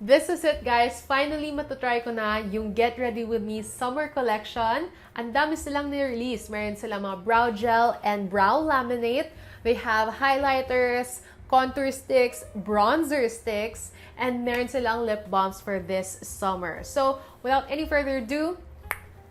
This is it, guys. Finally, matatry ko na yung Get Ready With Me Summer Collection. Ang dami silang nirelease. Meron silang mga brow gel and brow laminate. They have highlighters, contour sticks, bronzer sticks, and meron silang lip balms for this summer. So, without any further ado,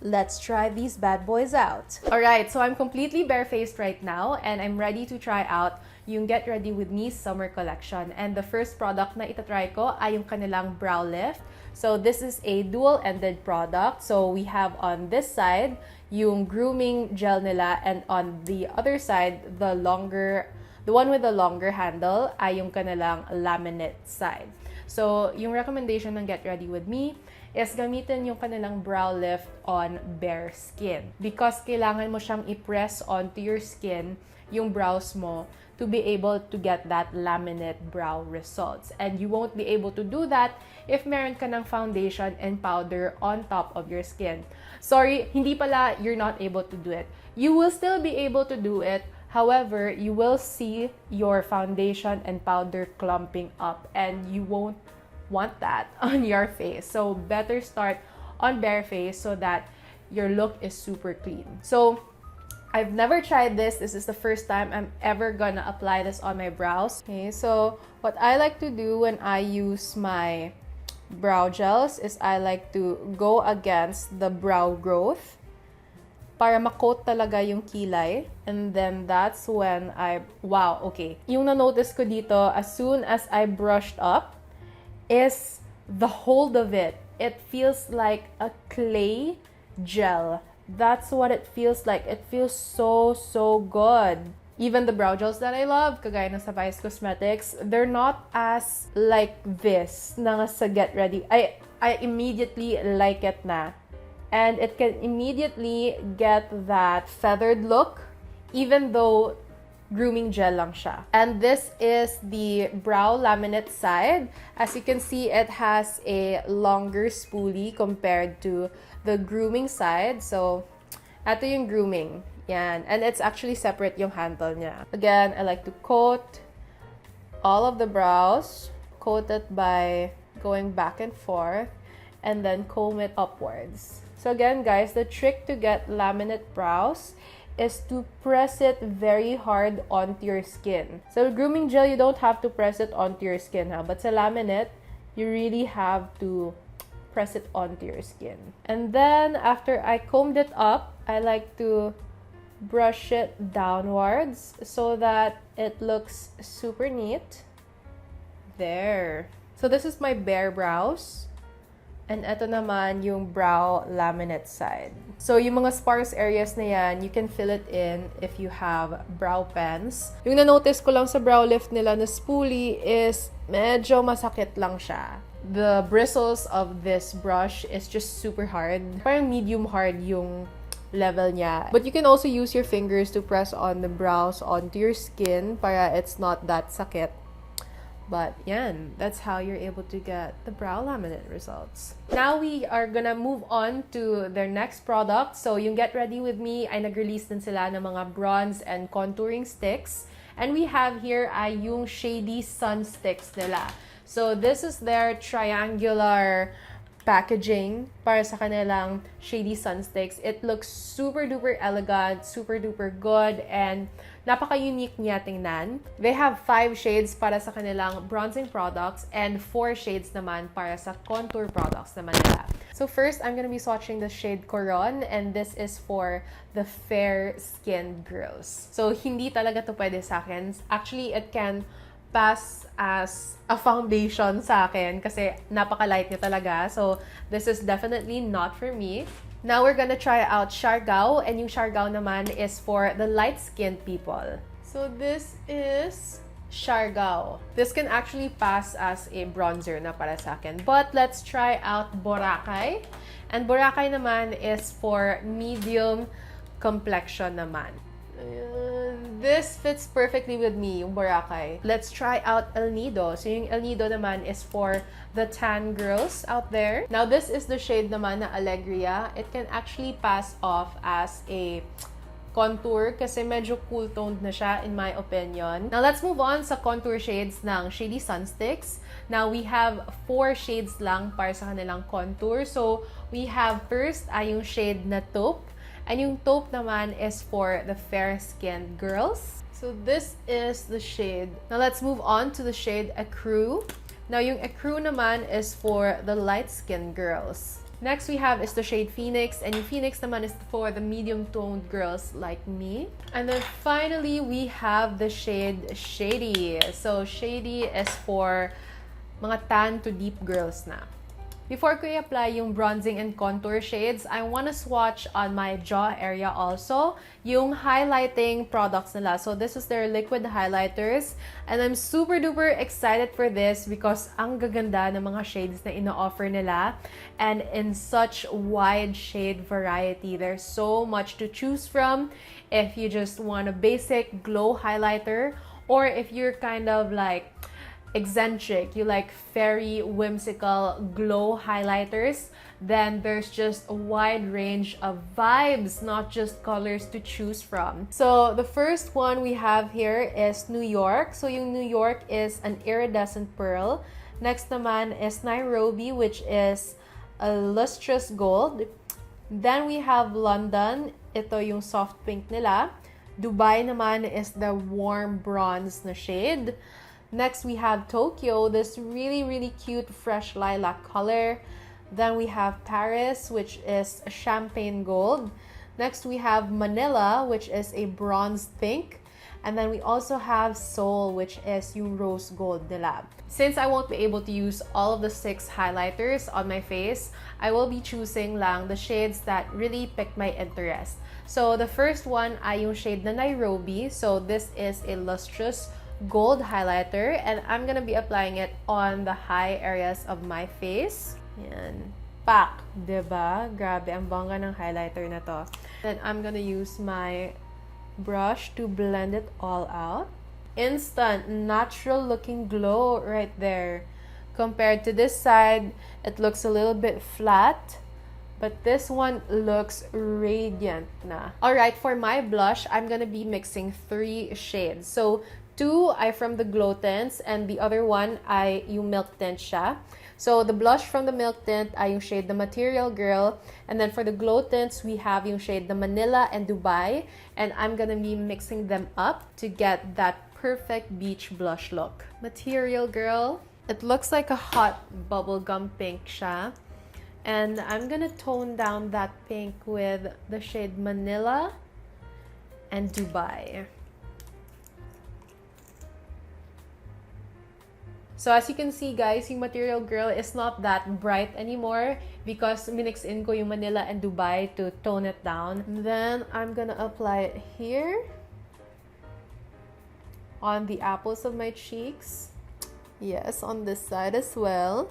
let's try these bad boys out. Alright, so I'm completely barefaced right now and I'm ready to try out yung Get Ready With Me Summer Collection. And the first product na itatry ko ay yung kanilang Browlift. So this is a dual-ended product. So we have on this side yung grooming gel nila, and on the other side, the one with the longer handle ay yung kanilang laminate side. So yung recommendation ng Get Ready With Me is gamitin yung kanilang brow lift on bare skin. Because kailangan mo siyang i-press onto your skin yung brows mo to be able to get that laminate brow results. And you won't be able to do that if meron ka ng foundation and powder on top of your skin. Sorry, hindi pala you're not able to do it. You will still be able to do it. However, you will see your foundation and powder clumping up and you won't want that on your face. So better start on bare face so that your look is super clean. So I've never tried this. This is the first time I'm ever gonna apply this on my brows. Okay, so what I like to do when I use my brow gels is I like to go against the brow growth para ma-coat talaga yung kilay. And then that's when wow, okay. Yung na-notice ko dito, as soon as I brushed up, is the hold of it. It feels like a clay gel. That's what it feels like. It feels so good. Even the brow gels that I love, kagaya ng sa Vice Cosmetics, they're not as like this na sa Get Ready. I immediately like it na. And it can immediately get that feathered look, even though grooming gel lang siya. And this is the brow laminate side. As you can see, it has a longer spoolie compared to the grooming side. So, ito yung grooming. Yan. And it's actually separate yung handle niya. Again, I like to coat all of the brows. Coat it by going back and forth. And then comb it upwards. So again, guys, the trick to get laminate brows is to press it very hard onto your skin. So grooming gel, you don't have to press it onto your skin, but sa laminate, you really have to press it onto your skin. And then after I combed it up, I like to brush it downwards so that it looks super neat. There. So this is my bare brows. And ito naman yung brow laminate side. So yung mga sparse areas na yan, you can fill it in if you have brow pens. Yung na-notice ko lang sa brow lift nila na spoolie is medyo masakit lang siya. The bristles of this brush is just super hard. Parang medium hard yung level niya. But you can also use your fingers to press on the brows onto your skin para it's not that sakit. But yan, that's how you're able to get the brow laminate results. Now we are gonna move on to their next product. So yung Get Ready With Me ay nag-release din sila ng mga bronze and contouring sticks. And we have here ay yung Shady Sunsticks nila. So this is their triangular packaging para sa kanilang Shady Sunsticks. It looks super duper elegant, super duper good, and napaka-unique niya tingnan. They have 5 shades para sa kanilang bronzing products and 4 shades naman para sa contour products naman nila. So first, I'm gonna be swatching the shade Coron, and this is for the fair-skinned girls. So hindi talaga to pwede sa akin. Actually, it can pass as a foundation sa akin kasi napaka-light niya talaga. So this is definitely not for me. Now we're gonna try out Siargao, and yung Siargao naman is for the light-skinned people. So this is Siargao. This can actually pass as a bronzer na para sa akin. But let's try out Boracay. And Boracay naman is for medium complexion naman. This fits perfectly with me, yung Boracay. Let's try out El Nido. So yung El Nido naman is for the tan girls out there. Now this is the shade naman na Alegria. It can actually pass off as a contour kasi medyo cool toned na siya in my opinion. Now let's move on sa contour shades ng Shady Sunsticks. Now we have 4 shades lang para sa kanilang contour. So we have first ay yung shade na taupe. And yung taupe naman is for the fair-skinned girls. So this is the shade. Now let's move on to the shade Ecru. Now yung Ecru naman is for the light-skinned girls. Next we have is the shade Phoenix, and yung Phoenix naman is for the medium-toned girls like me. And then finally, we have the shade Shady. So Shady is for mga tan to deep girls na. Before ko i-apply yung bronzing and contour shades, I wanna swatch on my jaw area also yung highlighting products nila. So this is their liquid highlighters, and I'm super duper excited for this because ang gaganda ng mga shades na ino-offer nila, and in such wide shade variety. There's so much to choose from if you just want a basic glow highlighter, or if you're kind of like eccentric, you like fairy, whimsical glow highlighters, then there's just a wide range of vibes, not just colors to choose from. So the first one we have here is New York. So yung New York is an iridescent pearl. Next naman is Nairobi, which is a lustrous gold. Then we have London. Ito yung soft pink nila. Dubai naman is the warm bronze na shade. Next, we have Tokyo, this really cute fresh lilac color. Then we have Paris, which is a champagne gold. Next, we have Manila, which is a bronze pink. And then we also have Seoul, which is yung rose gold nila. Since I won't be able to use all of the 6 highlighters on my face, I will be choosing lang the shades that really piqued my interest. So the first one ay yung shade na Nairobi. So this is a lustrous gold highlighter, and I'm gonna be applying it on the high areas of my face. Yan. Pak! Diba? Grabe, ang bongga ng highlighter na to. Then I'm gonna use my brush to blend it all out. Instant, natural looking glow right there. Compared to this side, it looks a little bit flat, but this one looks radiant na. Alright, for my blush, I'm gonna be mixing 3 shades. So 2 ay from the Glow Tints, and the other one ay yung Milk Tint siya. So the blush from the Milk Tint ay yung shade the Material Girl, and then for the Glow Tints, we have yung shade the Manila and Dubai, and I'm gonna be mixing them up to get that perfect beach blush look. Material Girl, it looks like a hot bubblegum pink siya, and I'm gonna tone down that pink with the shade Manila and Dubai. So as you can see guys, yung Material Girl is not that bright anymore because minix in ko yung Manila and Dubai to tone it down. Then I'm gonna apply it here on the apples of my cheeks. Yes, on this side as well.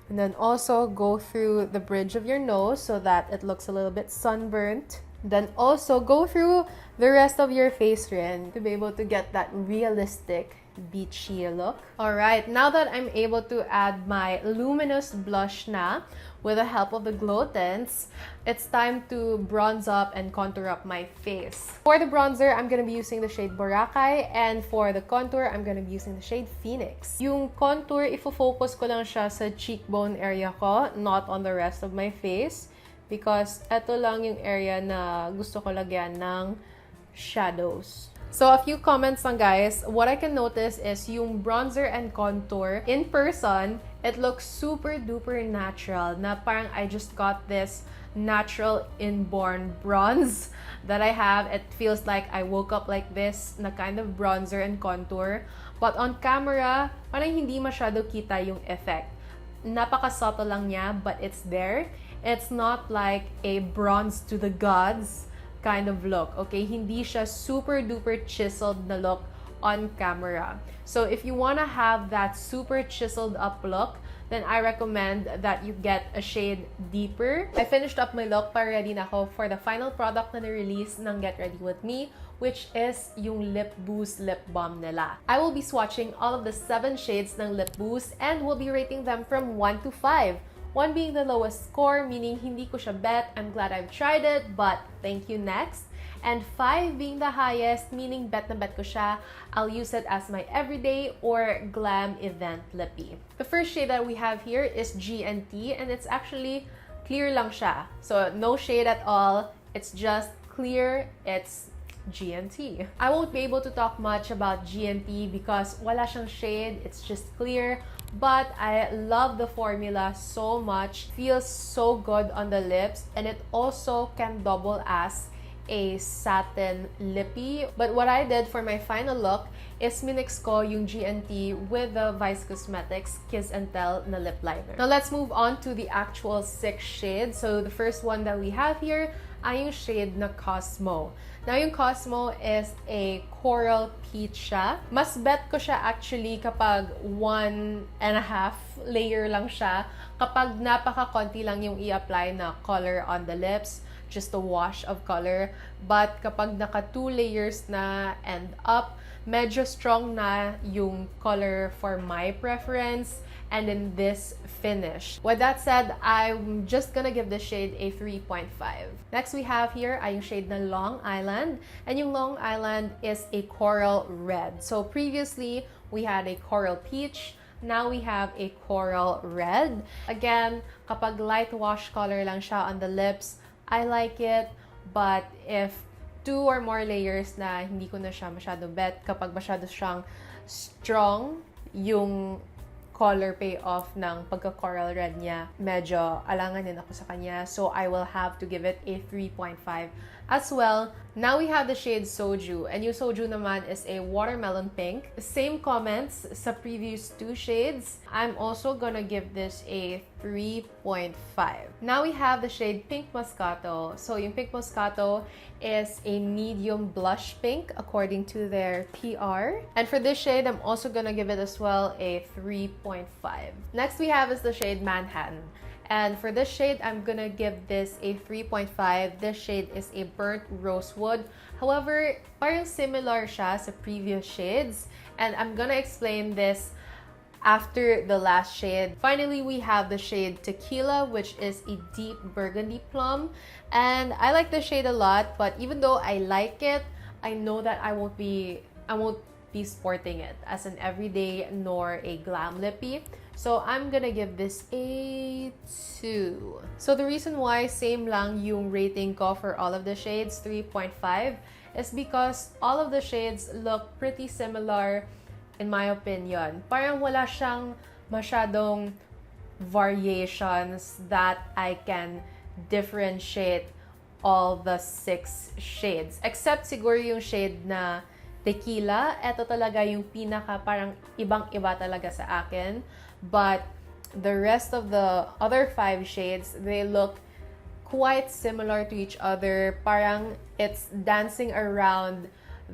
And then also go through the bridge of your nose so that it looks a little bit sunburnt. Then also go through the rest of your face rin to be able to get that realistic beachy look. Alright, now that I'm able to add my luminous blush na with the help of the Glow Tints, it's time to bronze up and contour up my face. For the bronzer, I'm gonna be using the shade Boracay, and for the contour, I'm gonna be using the shade Phoenix. Yung contour, ifo-focus ko lang siya sa cheekbone area ko, not on the rest of my face, because eto lang yung area na gusto ko lagyan ng shadows. So a few comments lang guys. What I can notice is yung bronzer and contour in person, it looks super duper natural, na parang I just got this natural inborn bronze that I have. It feels like I woke up like this na kind of bronzer and contour. But on camera, parang hindi masyado kita yung effect. Napaka-subtle lang niya, but it's there. It's not like a bronze to the gods kind of look, okay? Hindi siya super duper chiseled na look on camera. So if you wanna have that super chiseled up look, then I recommend that you get a shade deeper. I finished up my look, para ready na ako for the final product na na-release ng Get Ready With Me, which is yung Lip Boost Lip Balm nila. I will be swatching all of the 7 shades ng Lip Boost and will be rating them from 1 to 5. 1 being the lowest score, meaning hindi ko siya bet. I'm glad I've tried it, but thank you next. and 5 being the highest, meaning bet na bet ko siya. I'll use it as my everyday or glam event lippy. The first shade that we have here is G&T, and it's actually clear lang siya. So no shade at all. It's just clear. It's G&T. I won't be able to talk much about G&T because wala siyang shade. It's just clear. But I love the formula so much. Feels so good on the lips, and it also can double as a satin lippy. But what I did for my final look is minix ko yung G&T with the Vice Cosmetics Kiss and Tell na lip liner. Now let's move on to the actual 6 shades. So the first one that we have here ay yung shade na Cosmo. Now yung Cosmo is a coral peach siya. Mas bet ko siya actually kapag 1.5 layer lang siya. Kapag napaka-konti lang yung i-apply na color on the lips, just a wash of color. But kapag naka 2 layers na and up, medyo strong na yung color for my preference and in this finish. With that said, I'm just gonna give this shade a 3.5. Next we have here ay yung shade na Long Island, and yung Long Island is a coral red. So previously we had a coral peach, now we have a coral red. Again, kapag light wash color lang siya on the lips, I like it, but if 2 or more layers na, hindi ko na siya masyado bet. Kapag masyado siyang strong yung color payoff ng pagka-coral red niya, medyo alanganin ako sa kanya. So I will have to give it a 3.5 as well. Now we have the shade Soju, and yung Soju naman is a watermelon pink. Same comments sa previous 2 shades. I'm also gonna give this a 3.5. Now we have the shade Pink Moscato. So yung Pink Moscato is a medium blush pink according to their PR. And for this shade, I'm also gonna give it as well a 3.5. Next we have is the shade Manhattan. And for this shade, I'm gonna give this a 3.5. This shade is a burnt rosewood. However, parang similar siya sa previous shades. And I'm gonna explain this after the last shade. Finally, we have the shade Tequila, which is a deep burgundy plum. And I like this shade a lot, but even though I like it, I know that I won't be sporting it as an everyday nor a glam lippy. So I'm gonna give this a 2. So the reason why same lang yung rating ko for all of the shades, 3.5, is because all of the shades look pretty similar in my opinion. Parang wala siyang masyadong variations that I can differentiate all the 6 shades. Except siguro yung shade na Tequila. Ito talaga yung pinaka parang ibang-iba talaga sa akin. But the rest of the other 5 shades, they look quite similar to each other. Parang it's dancing around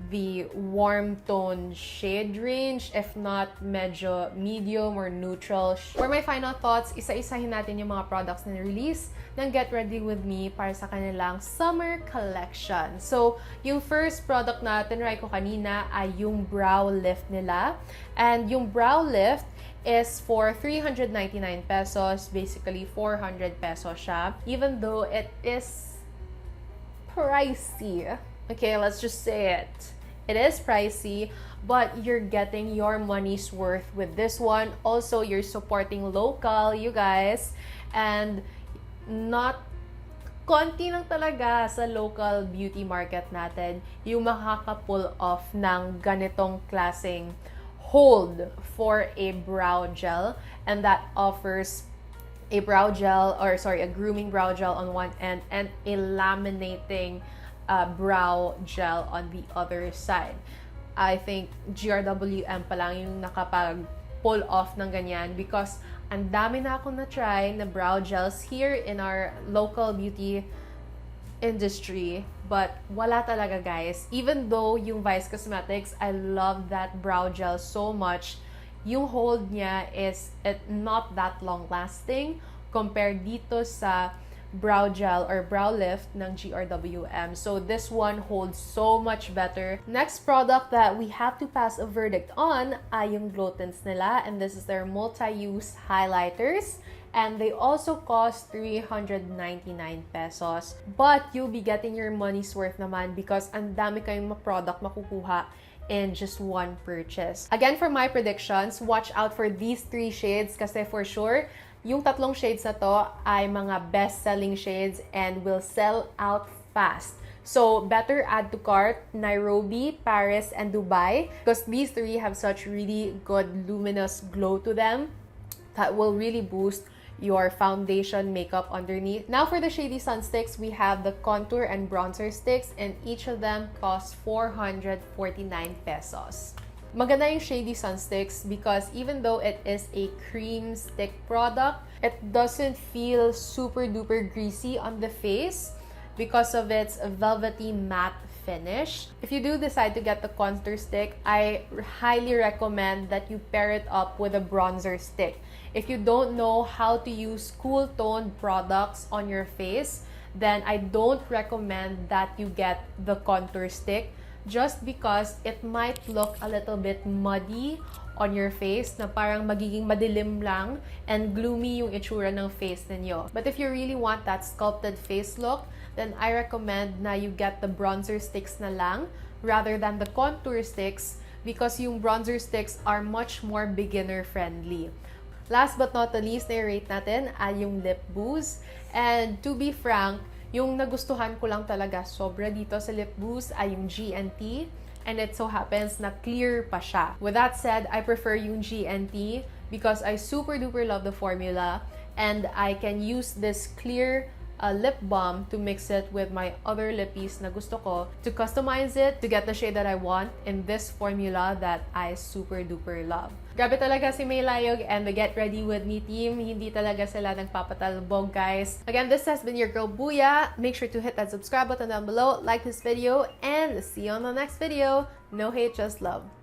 the warm tone shade range, if not medyo medium or neutral. For my final thoughts, isa-isahin natin yung mga products na release ng Get Ready With Me para sa kanilang summer collection. So, yung first product na tinry ko kanina ay yung Browlift nila. And yung Browlift is for 399 pesos, basically 400 pesos siya. Even though it is pricey. Okay, let's just say it. It is pricey, but you're getting your money's worth with this one. Also, you're supporting local, you guys. And not konti lang talaga sa local beauty market natin yung makaka-pull off ng ganitong klaseng hold for a brow gel. And that offers a brow gel, or sorry, a grooming brow gel on one end and a laminating brow gel on the other side. I think GRWM pa lang yung nakapag-pull off ng ganyan because ang dami na akong na-try na brow gels here in our local beauty industry, but wala talaga, guys. Even though yung Vice Cosmetics, I love that brow gel so much, yung hold niya is not that long-lasting compared dito sa brow gel or brow lift ng GRWM. So this one holds so much better. Next product that we have to pass a verdict on ay yung glow tints nila, and this is their multi-use highlighters. And they also cost 399 pesos. But you'll be getting your money's worth naman because ang dami kayong product makukuha in just one purchase. Again, for my predictions, watch out for these 3 shades kasi for sure, yung 3 shades na to ay mga best-selling shades and will sell out fast. So, better add to cart Nairobi, Paris, and Dubai because these 3 have such really good luminous glow to them that will really boost your foundation makeup underneath. Now for the Shady Sunsticks, we have the contour and bronzer sticks and each of them costs 449 pesos. Maganda yung Shady Sunsticks because even though it is a cream stick product, it doesn't feel super duper greasy on the face because of its velvety matte finish. If you do decide to get the contour stick, I highly recommend that you pair it up with a bronzer stick. If you don't know how to use cool toned products on your face, then I don't recommend that you get the contour stick just because it might look a little bit muddy on your face na parang magiging madilim lang and gloomy yung itsura ng face ninyo. But if you really want that sculpted face look, then I recommend na you get the bronzer sticks na lang rather than the contour sticks because yung bronzer sticks are much more beginner friendly. Last but not the least, na-rate natin ay yung lip booze. And to be frank, yung nagustuhan ko lang talaga sobra dito sa lip booze ay yung GNT. And it so happens na clear pa siya. With that said, I prefer yung GNT because I super duper love the formula. And I can use this clear lip balm to mix it with my other lippies na gusto ko to customize it to get the shade that I want in this formula that I super duper love. Grabe talaga si May Layog and the Get Ready With Me team. Hindi talaga sila nagpapatalbog, guys. Again, this has been your girl Booya. Make sure to hit that subscribe button down below, like this video, and see you on the next video. No hate, just love.